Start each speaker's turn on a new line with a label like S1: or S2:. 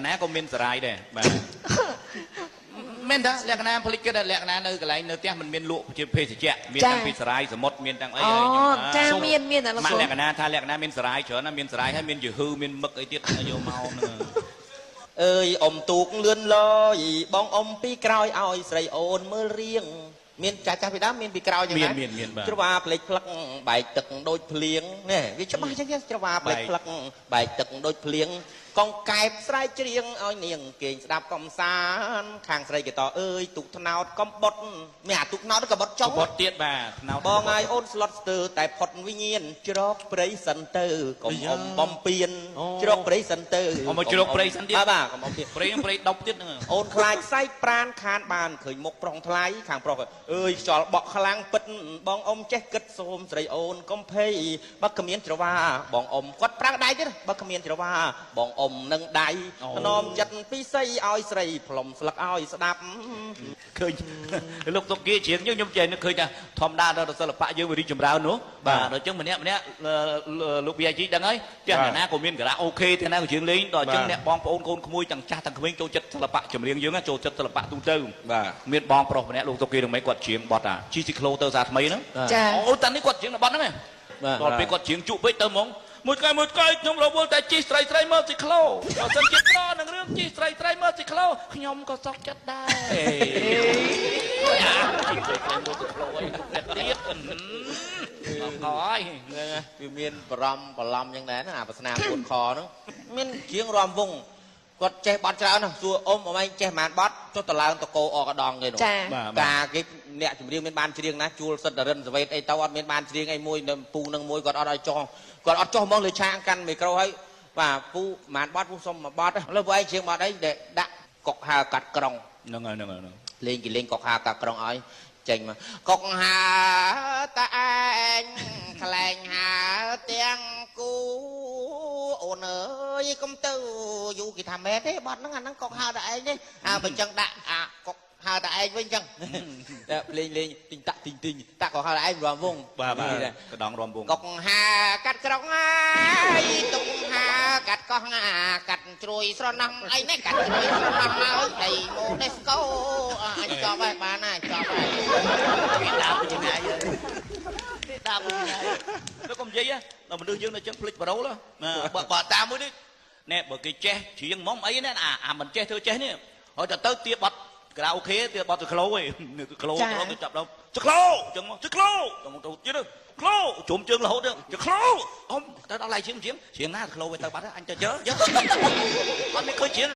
S1: ណាក៏មានសរាយដែរបាទមែនតាលក្ខណៈផលិតគេលក្ខណៈនៅកន្លែងនៅផ្ទះមិនមានលក់ជាភេសជ្ជៈមានទាំងពីសរាយសមុទ្រមានទាំងអីហើយ
S2: ចាមានតែលោក
S1: លក្ខណៈថាលក្ខណៈមានសរាយច្រើនណាមានសរាយហើយមានយឺហឺមានមឹកអីទៀតយកមកហ្នឹង
S3: អើយអ៊ំទូកលឿនលយបងអ៊ំពីក្រោយឲ្យស្រីអូនមើលរៀងមានចាស់ពីដើមមានពីក្រោយយ៉ាងណា
S1: មានបាទ
S3: ច្រវាផ្លេចផ្លឹកបែកទឹកដូចភ្លៀងនេះវាច្បាស់អញ្ចឹងច្រវាផ្លេចផ្លឹកបែកទឹកដូចភ្លៀងកងកែបស្រែកច្រៀងឲ្យនាងគេងស្ដាប់កំសាន្តខាងស្រីគេតអើយទូកថ្នោតកំបុតមានអាទូកថ្នោតក៏បុតចុង
S1: បុតទៀតបាទថ្នោត
S3: បងឲ្យអូនស្លុតស្ទើតែផុតវិញ្ញាណជ្រកព្រៃសិនទៅកុំអ៊ំបំពៀនជ្រកព្រៃសិនទៅ
S1: អ៊ំមកជ្រកព្រៃសិនទៀត
S3: បាទកុំអ៊ំ
S1: ព្រៃដប់ទៀតហ្នឹង
S3: អូនខ្លាចខ្សែប្រានខានបានឃើញមុខប្រុងថ្លៃខាងប្រុសអើយខ្យល់បក់ខ្លាំងពិតបងអ៊ំចេះគិតសូមស្រីអូនកុំភ័យបើគ្មានច្រវាបងអ៊ំគាត់ប្រើដៃទៀតបើគ្មានច្រវាបងអ៊ំនឹងដៃនោមចិត្តពីស័យឲ្យស្រីផ្លុំស្លឹកឲ្យស្ដាប់
S1: ឃើញលោកតុកគាជាងខ្ញុំចេះនឹកឃើញថាធម្មតាដល់សិល្បៈយើងវារីកចម្រើននោះបាទដល់អញ្ចឹងម្នាក់លោកវាជីដឹងហើយទាំងណាក៏មានការ៉ាអូខេទាំងណាក៏ជើងលេងដល់អញ្ចឹងអ្នកបងប្អូនកូនក្មួយទាំងចាស់ទាំងក្មេងចូលចិត្តសិល្បៈចម្រៀងយើងចូលចិត្តសិល្បៈទូទៅ
S3: បាទ
S1: មានបងប្រុសម្នាក់លោកតុកគានឹងមិនគាត់ច្រៀងបទអាជីស៊ីក្លូទៅសារថ្មីហ្នឹងអូតានេះគាត់ច្រៀងបទហ្នឹងដល់ពេលគាត់ច្រៀងជក់ពេកទៅហ្មងមួយថ្ងៃខ្ញុំរវល់តែជីស្រីមើលស៊ីក្លូបើសិនជាក្រនឹងរឿងជីស្រីមើលស៊ីក្លូខ្ញុំក៏សោកចិត្តដែរជីស្រីមើលស៊ីក្លូអីទៀតអើយ
S3: វាមានបរំបឡំយ៉ាងណាអាវាសនាពុតខហ្នឹងមានជាងរំវងគាត់ចេះបត់ច្រើនណាស់សួរអ៊ំអីចេះប៉ុន្មានបត់ចុះតឡើងតកោអកដងគេនោះតាគេអ្នកចម្រៀងមានបានច្រៀងណាជួលសិទ្ធិរិនសវេតអីទៅអត់មានបានច្រៀងអីមួយនៅពូនឹងមួយគាត់អត់ឲ្យចោះគាត់អត់ចោះហ្មងលើឆាងកាន់មីក្រូហើយបាទពូប៉ុន្មានបត់ពូសុំមួយបត់ឥឡូវពូឯងច្រៀងបត់អីដែលដាក់កុកហើកាត់ក្រុង
S1: ហ្នឹងហើយ
S3: លេងគេលេងកុកហើកាត់ក្រុងឲ្យចេញមកកុកហើតាឯងខ្លែងហើទាំងគូអូនអើយកុំទៅយូរគេថាមែនទេបត់ហ្នឹងអាហ្នឹងកុកហើតាឯងទេបើចឹងដាក់អាកុកហើតាឯងវិញចឹងតែលេងទិញតាក់តាក់កុកហើតាឯងរំវង
S1: បាទកដងរំវង
S3: កុកហើកាត់ក្រុងហើយទុកហើកាត់កោះកាត់ជ្រួយស្រណោះអីនេះកាត់ជ្រួយស្រណោះមកដីម៉ូដេស្កូអញចប់ហើយបានហើយចប់ហើយ
S1: ដើមពីថ្ងៃដើមពីថ្ងៃទៅកុំនិយាយដល់មនុស្សយើងនៅចឹងភ្លេចប្រូលបើតាមមួយនេះណែបើគេចេះច្រៀងហ្មងអីណាអាមិនចេះធ្វើចេះនេះហើយទៅទៀបបត់ក្រៅអូខេទៀបបត់ទៅក្លោឯងទៅក្លោទៅចាប់ដល់ទៅក្លោចឹងមកទៅក្លោទៅទៀតក្លោជុំជើងរហូតទៅក្លោអ៊ំទៅដល់ឡៃច្រៀងណាក្លោទៅបាត់អញទៅជើអត់មានឃើញច្រៀង